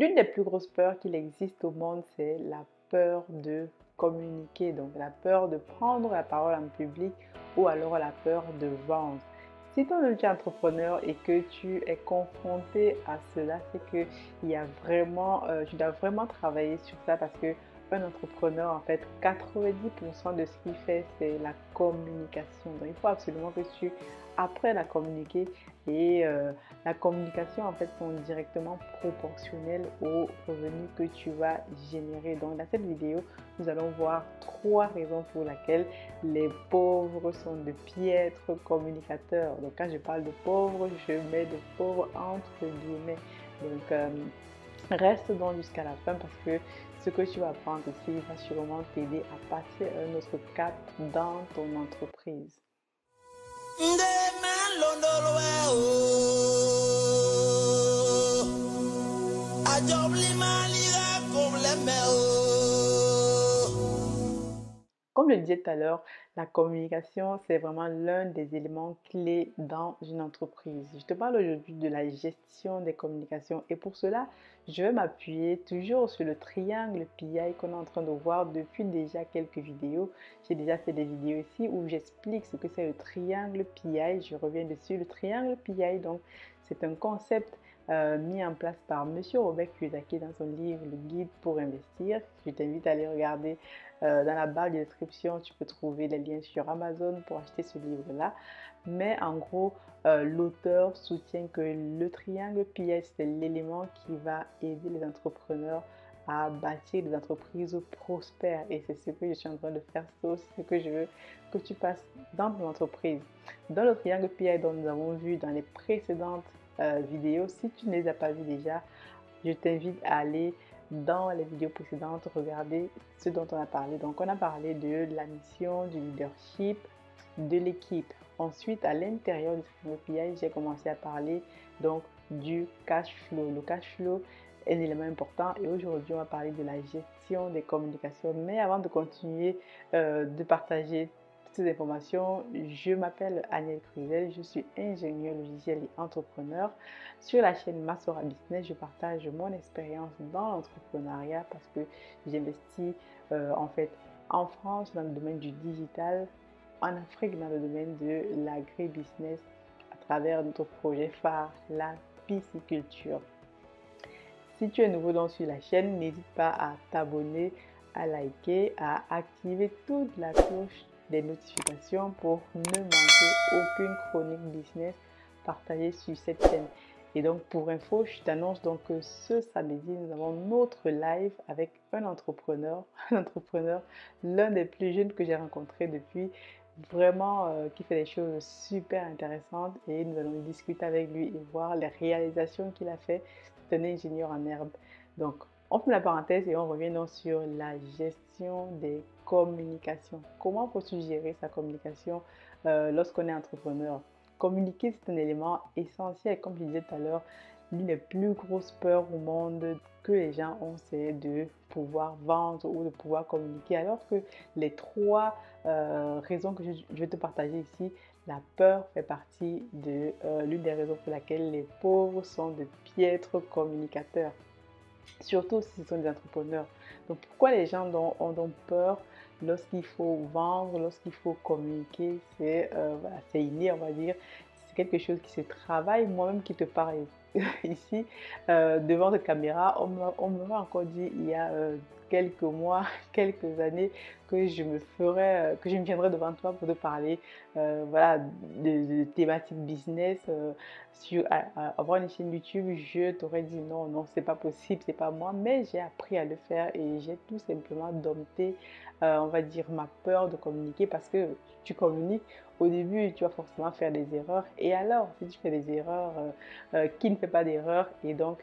L'une des plus grosses peurs qu'il existe au monde, c'est la peur de communiquer, donc la peur de prendre la parole en public ou alors la peur de vendre. Si toi-même tu es entrepreneur et que tu es confronté à cela, c'est que tu dois vraiment travailler sur ça parce que un entrepreneur, en fait, 90% de ce qu'il fait, c'est la communication. Donc, il faut absolument que tu apprennes à communiquer et la communication, en fait, sont directement proportionnelles aux revenus que tu vas générer. Donc, dans cette vidéo, nous allons voir 3 raisons pour lesquelles les pauvres sont de piètres communicateurs. Donc, quand je parle de pauvres, je mets de pauvres entre guillemets. Donc, reste donc jusqu'à la fin parce que ce que tu vas apprendre ici va sûrement t'aider à passer un autre cap dans ton entreprise. Comme je le disais tout à l'heure, la communication, c'est vraiment l'un des éléments clés dans une entreprise. Je te parle aujourd'hui de la gestion des communications et pour cela, je vais m'appuyer toujours sur le triangle PI qu'on est en train de voir depuis déjà quelques vidéos. J'ai déjà fait des vidéos ici où j'explique ce que c'est le triangle PI. Je reviens dessus. Le triangle PI, donc, c'est un concept mis en place par Monsieur Robert Kiyosaki dans son livre Le Guide pour investir. Je t'invite à aller regarder dans la barre de description, tu peux trouver les liens sur Amazon pour acheter ce livre-là. Mais en gros, l'auteur soutient que le triangle PI, c'est l'élément qui va aider les entrepreneurs à bâtir des entreprises prospères. Et c'est ce que je suis en train de faire, c'est aussi ce que je veux que tu passes dans ton entreprise. Dans le triangle PI dont nous avons vu dans les précédentes vidéos, si tu ne les as pas vues déjà, je t'invite à aller dans les vidéos précédentes, regarder ce dont on a parlé. Donc, on a parlé de la mission, du leadership, de l'équipe. Ensuite, à l'intérieur du triangle PI, j'ai commencé à parler donc du cash flow. Le cash flow est un élément important et aujourd'hui, on va parler de la gestion des communications. Mais avant de continuer de partager toutes ces informations, je m'appelle Aniel Cruzel, je suis ingénieur logiciel et entrepreneur. Sur la chaîne Masora Business, je partage mon expérience dans l'entrepreneuriat parce que j'investis en fait en France dans le domaine du digital, en Afrique dans le domaine de l'agribusiness à travers notre projet phare, la pisciculture. Si tu es nouveau sur la chaîne, n'hésite pas à t'abonner, à liker, à activer toute la cloche des notifications pour ne manquer aucune chronique business partagée sur cette chaîne. Et donc pour info, je t'annonce donc que ce samedi, nous avons notre live avec un entrepreneur, l'un des plus jeunes que j'ai rencontré depuis, vraiment qui fait des choses super intéressantes et nous allons discuter avec lui et voir les réalisations qu'il a fait. C'est un ingénieur en herbe. Donc on fait la parenthèse et on revient donc sur la gestion des communications. Comment faut-il gérer sa communication lorsqu'on est entrepreneur? Communiquer, c'est un élément essentiel. Comme je disais tout à l'heure, l'une des plus grosses peurs au monde que les gens ont, c'est de pouvoir vendre ou de pouvoir communiquer. Alors que les 3 raisons que je vais te partager ici, la peur fait partie de l'une des raisons pour laquelle les pauvres sont de piètres communicateurs. Surtout si ce sont des entrepreneurs. Donc pourquoi les gens ont donc peur lorsqu'il faut vendre, lorsqu'il faut communiquer? C'est inné, on va dire. C'est quelque chose qui se travaille. Moi-même qui te parle ici, devant cette caméra, on m'aurait encore dit il y a quelques mois, quelques années, que je me viendrais devant toi pour te parler voilà, de thématiques business. Avoir une chaîne YouTube, je t'aurais dit non, non, c'est pas possible, c'est pas moi, mais j'ai appris à le faire et j'ai tout simplement dompté, on va dire, ma peur de communiquer parce que tu communiques, au début, tu vas forcément faire des erreurs et alors, si tu fais des erreurs, qui ne fait pas d'erreur et donc,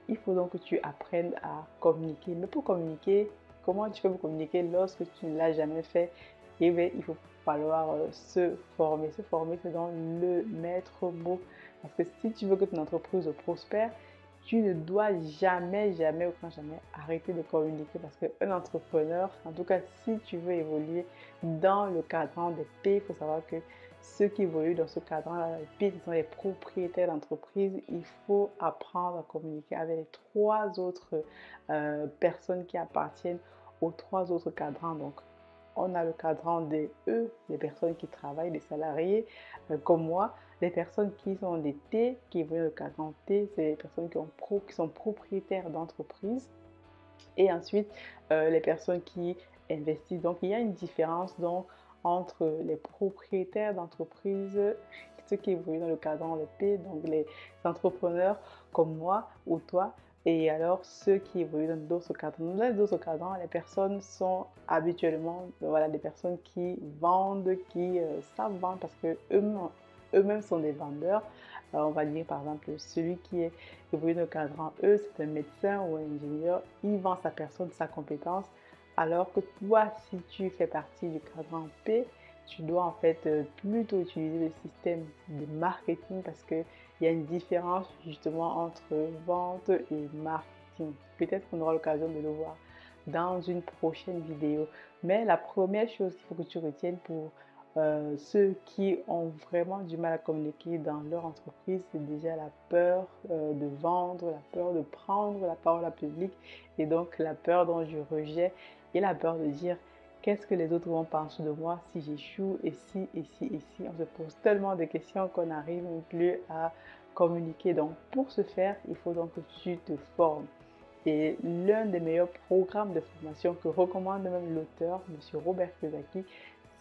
il faut donc que tu apprennes à communiquer. Mais pour communiquer, comment tu peux communiquer lorsque tu ne l'as jamais fait? Et bien, il faut falloir se former. Se former, c'est dans le maître mot. Parce que si tu veux que ton entreprise prospère, tu ne dois jamais, jamais, aucun jamais arrêter de communiquer parce qu'un entrepreneur, en tout cas si tu veux évoluer dans le cadran des pays, il faut savoir que ceux qui évoluent dans ce cadre-là, ce sont les propriétaires d'entreprise. Il faut apprendre à communiquer avec les trois autres personnes qui appartiennent aux trois autres cadrans. Donc, on a le cadran des E, les personnes qui travaillent, des salariés, comme moi. Les personnes qui sont des T, qui évoluent dans le cadran T, c'est les personnes qui sont propriétaires d'entreprise. Et ensuite, les personnes qui investissent. Donc, il y a une différence donc, entre les propriétaires d'entreprises, ceux qui évoluent dans le cadran de P, donc les entrepreneurs comme moi ou toi, et alors ceux qui évoluent dans d'autres cadrans. Dans d'autres cadrans, les personnes sont habituellement voilà, des personnes qui vendent, qui savent vendre parce que eux-mêmes sont des vendeurs. On va dire par exemple celui qui est évolue dans le cadran E, c'est un médecin ou un ingénieur, il vend sa personne, sa compétence, alors que toi, si tu fais partie du cadran P, tu dois en fait plutôt utiliser le système de marketing parce qu'il y a une différence justement entre vente et marketing. Peut-être qu'on aura l'occasion de le voir dans une prochaine vidéo. Mais la première chose qu'il faut que tu retiennes pour ceux qui ont vraiment du mal à communiquer dans leur entreprise, c'est déjà la peur de vendre, la peur de prendre la parole en public et donc la peur dont je rejette et la peur de dire qu'est-ce que les autres vont penser de moi si j'échoue et si, et si, et si. On se pose tellement de questions qu'on n'arrive plus à communiquer. Donc pour ce faire, il faut donc que tu te formes. Et l'un des meilleurs programmes de formation que recommande même l'auteur, M. Robert Kiyosaki,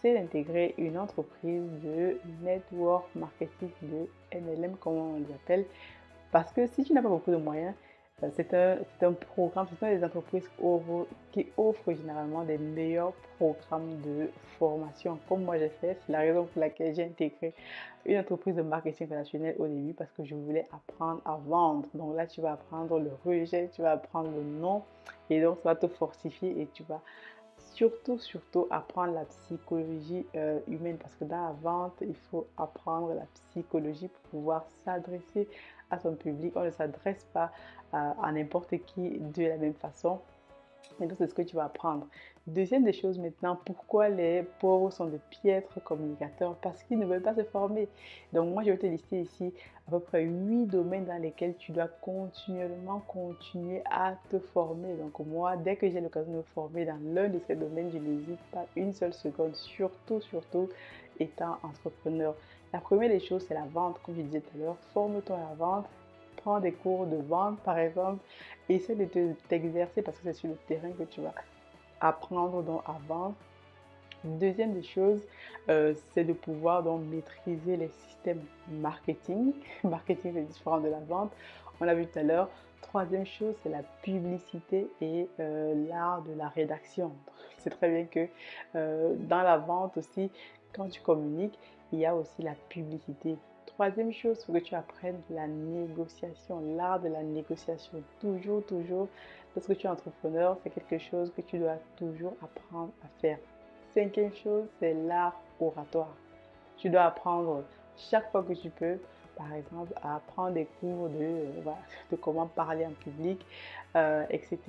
c'est d'intégrer une entreprise de network marketing, de MLM, comme on l'appelle. Parce que si tu n'as pas beaucoup de moyens, c'est un programme, ce sont des entreprises qui offrent généralement des meilleurs programmes de formation, comme moi j'ai fait. C'est la raison pour laquelle j'ai intégré une entreprise de marketing relationnel au début, parce que je voulais apprendre à vendre. Donc là, tu vas apprendre le rejet, tu vas apprendre le non, et donc ça va te fortifier et tu vas surtout apprendre la psychologie humaine parce que dans la vente, il faut apprendre la psychologie pour pouvoir s'adresser à son public. On ne s'adresse pas à n'importe qui de la même façon. Et donc, c'est ce que tu vas apprendre. Deuxième des choses maintenant, pourquoi les pauvres sont de piètres communicateurs? Parce qu'ils ne veulent pas se former. Donc, moi, je vais te lister ici à peu près 8 domaines dans lesquels tu dois continuellement continuer à te former. Donc, moi, dès que j'ai l'occasion de me former dans l'un de ces domaines, je n'hésite pas une seule seconde, surtout étant entrepreneur. La première des choses, c'est la vente, comme je disais tout à l'heure. Forme-toi à la vente. Prends des cours de vente, par exemple. Essaie de t'exercer parce que c'est sur le terrain que tu vas apprendre donc à vendre. Deuxième des choses, c'est de pouvoir donc maîtriser les systèmes marketing. Marketing, c'est différent de la vente. On l'a vu tout à l'heure. Troisième chose, c'est la publicité et l'art de la rédaction. C'est très bien que dans la vente aussi, quand tu communiques, il y a aussi la publicité. Troisième chose, il faut que tu apprennes la négociation, l'art de la négociation. Toujours, lorsque tu es entrepreneur, c'est quelque chose que tu dois toujours apprendre à faire. Cinquième chose, c'est l'art oratoire. Tu dois apprendre chaque fois que tu peux, par exemple, à prendre des cours de comment parler en public, etc.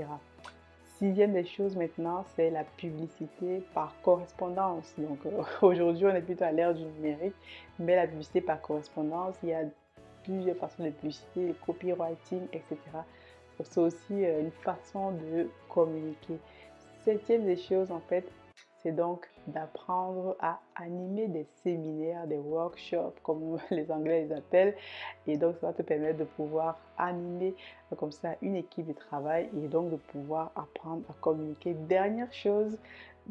Sixième des choses maintenant, c'est la publicité par correspondance. Donc aujourd'hui, on est plutôt à l'ère du numérique, mais la publicité par correspondance, il y a plusieurs façons de publicité, le copywriting, etc. C'est aussi une façon de communiquer. Septième des choses, en fait, c'est donc d'apprendre à animer des séminaires, des workshops, comme les Anglais les appellent. Et donc, ça va te permettre de pouvoir animer comme ça une équipe de travail et donc de pouvoir apprendre à communiquer. Dernière chose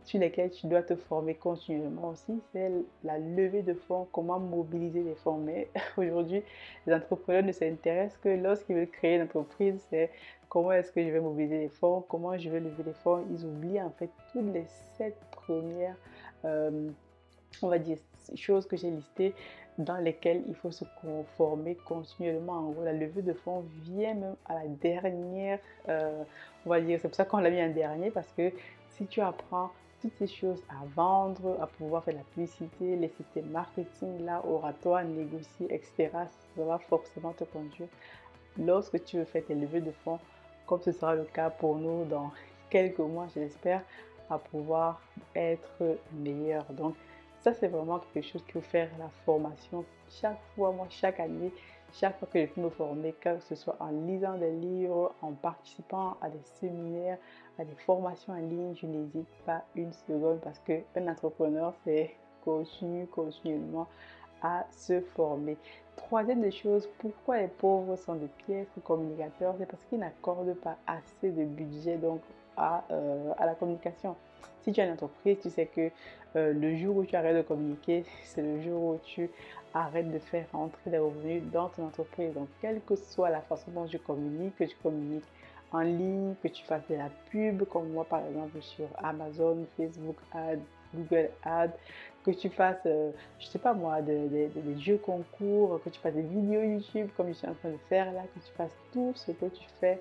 sur laquelle tu dois te former continuellement aussi, c'est la levée de fonds, comment mobiliser les fonds. Mais aujourd'hui, les entrepreneurs ne s'intéressent que lorsqu'ils veulent créer une entreprise, c'est comment est-ce que je vais mobiliser les fonds, comment je vais lever les fonds. Ils oublient en fait toutes les 7 premières, on va dire, choses que j'ai listées dans lesquelles il faut se conformer continuellement. En gros, la levée de fonds vient même à la dernière, on va dire, c'est pour ça qu'on l'a mis en dernier, parce que si tu apprends toutes ces choses à vendre, à pouvoir faire la publicité, les systèmes marketing, là, oratoire, négocier, etc., ça va forcément te conduire lorsque tu veux faire tes levées de fonds, comme ce sera le cas pour nous dans quelques mois, j'espère, à pouvoir être meilleur. Donc, Ça, c'est vraiment quelque chose qu'il faut faire la formation chaque fois, moi, chaque année, chaque fois que je peux me former, que ce soit en lisant des livres, en participant à des séminaires, à des formations en ligne, je n'hésite pas une seconde parce qu'un entrepreneur, c'est continuellement à se former. Troisième des choses, pourquoi les pauvres sont de piètres communicateurs? C'est parce qu'ils n'accordent pas assez de budget donc à la communication. Si tu as une entreprise, tu sais que le jour où tu arrêtes de communiquer, c'est le jour où tu arrêtes de faire rentrer des revenus dans ton entreprise. Donc, quelle que soit la façon dont tu communiques, que tu communiques en ligne, que tu fasses de la pub, comme moi par exemple sur Amazon, Facebook Ads, Google Ads, que tu fasses, je sais pas moi, des jeux concours, que tu fasses des vidéos YouTube comme je suis en train de faire là, que tu fasses tout ce que tu fais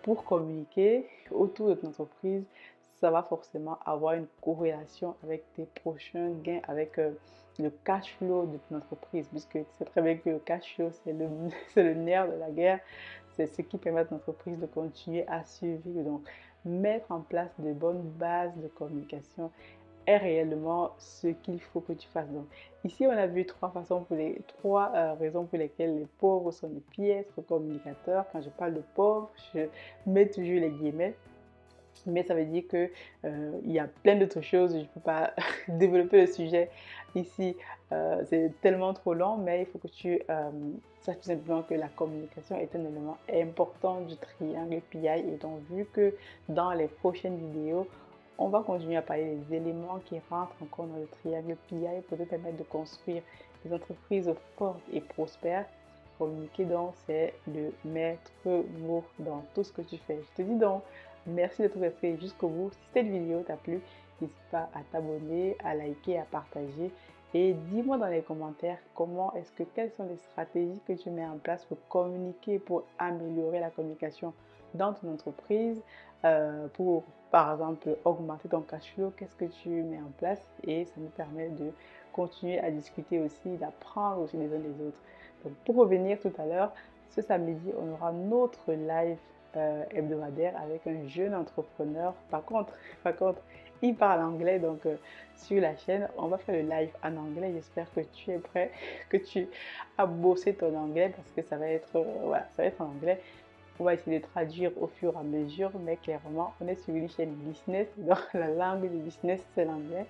pour communiquer autour de ton entreprise, ça va forcément avoir une corrélation avec tes prochains gains, avec le cash flow de ton entreprise, puisque tu sais très bien que le cash flow, c'est c'est le nerf de la guerre, c'est ce qui permet à ton entreprise de continuer à survivre. Donc, mettre en place de bonnes bases de communication est réellement ce qu'il faut que tu fasses. Donc, ici, on a vu trois raisons pour lesquelles les pauvres sont les piètres communicateurs. Quand je parle de pauvres, je mets toujours les guillemets. Mais ça veut dire que il y a plein d'autres choses. Je ne peux pas développer le sujet ici. C'est tellement trop long, mais il faut que tu saches tout simplement que la communication est un élément important du triangle PI. Et donc, vu que dans les prochaines vidéos, on va continuer à parler des éléments qui rentrent encore dans le triangle PI pour te permettre de construire des entreprises fortes et prospères. Communiquer donc, c'est le maître mot dans tout ce que tu fais. Je te dis donc, merci d'être resté jusqu'au bout. Si cette vidéo t'a plu, n'hésite pas à t'abonner, à liker, à partager. Et dis-moi dans les commentaires quelles sont les stratégies que tu mets en place pour communiquer, pour améliorer la communication dans ton entreprise, pour par exemple augmenter ton cash flow, qu'est-ce que tu mets en place et ça nous permet de continuer à discuter aussi, d'apprendre aussi les uns des autres. Donc pour revenir tout à l'heure, ce samedi, on aura notre live hebdomadaire avec un jeune entrepreneur. Par contre, il parle anglais, donc sur la chaîne, on va faire le live en anglais. J'espère que tu es prêt, que tu as bossé ton anglais parce que ça va être, voilà, ça va être en anglais. On va essayer de traduire au fur et à mesure, mais clairement, on est sur une chaîne business, donc la langue du business, c'est l'anglais.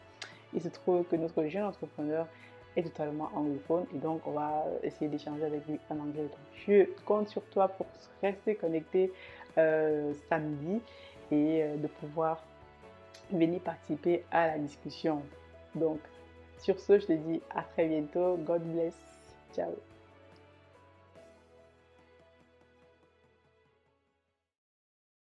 Il se trouve que notre jeune entrepreneur est totalement anglophone et donc on va essayer d'échanger avec lui en anglais. Donc je compte sur toi pour rester connecté samedi et de pouvoir venir participer à la discussion. Donc sur ce, je te dis à très bientôt. God bless. Ciao.